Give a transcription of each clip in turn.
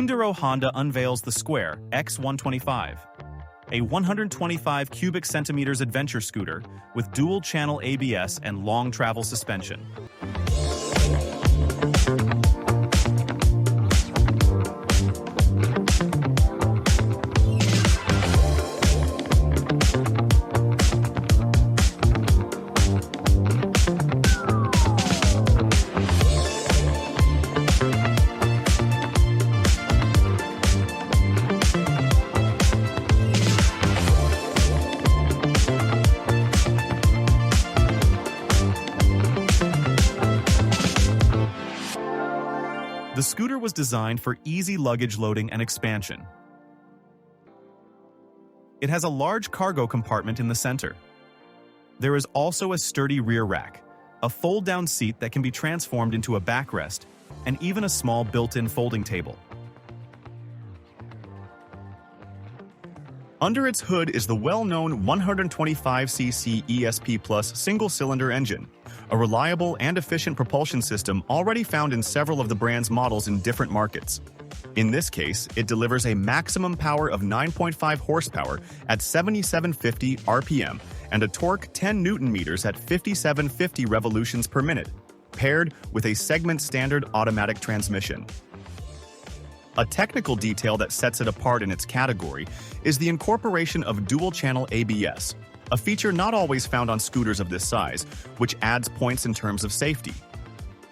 Sundiro Honda unveils the Square X125, a 125 cubic centimeters adventure scooter with dual-channel ABS and long travel suspension. The scooter was designed for easy luggage loading and expansion. It has a large cargo compartment in the center. There is also a sturdy rear rack, a fold-down seat that can be transformed into a backrest, and even a small built-in folding table. Under its hood is the well-known 125cc ESP Plus single-cylinder engine, a reliable and efficient propulsion system already found in several of the brand's models in different markets. In this case, it delivers a maximum power of 9.5 horsepower at 7750 RPM and a torque 10 Nm at 5750 revolutions per minute, paired with a segment-standard automatic transmission. A technical detail that sets it apart in its category is the incorporation of dual-channel ABS, a feature not always found on scooters of this size, which adds points in terms of safety.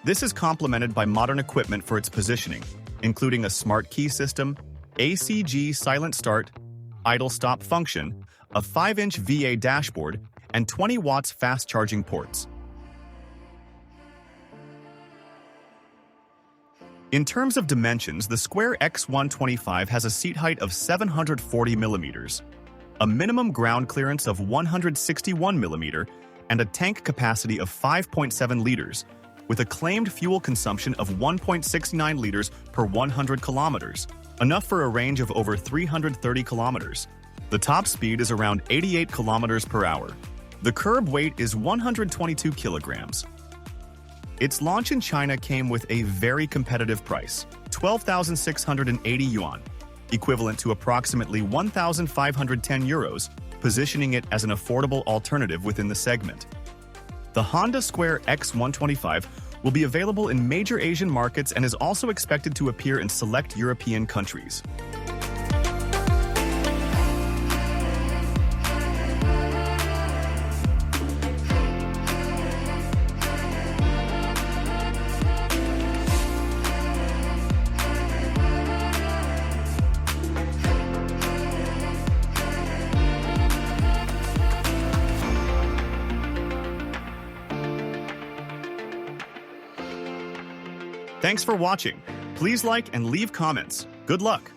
This is complemented by modern equipment for its positioning, including a smart key system, ACG silent start, idle stop function, a 5-inch VA dashboard, and 20 watts fast charging ports. In terms of dimensions, the Square X125 has a seat height of 740 mm, a minimum ground clearance of 161 mm, and a tank capacity of 5.7 liters, with a claimed fuel consumption of 1.69 liters per 100 kilometers, enough for a range of over 330 kilometers. The top speed is around 88 kilometers per hour. The curb weight is 122 kilograms. Its launch in China came with a very competitive price, 12,680 yuan, equivalent to approximately 1,510 euros, positioning it as an affordable alternative within the segment. The Honda Square X125 will be available in major Asian markets and is also expected to appear in select European countries. Thanks for watching. Please like and leave comments. Good luck!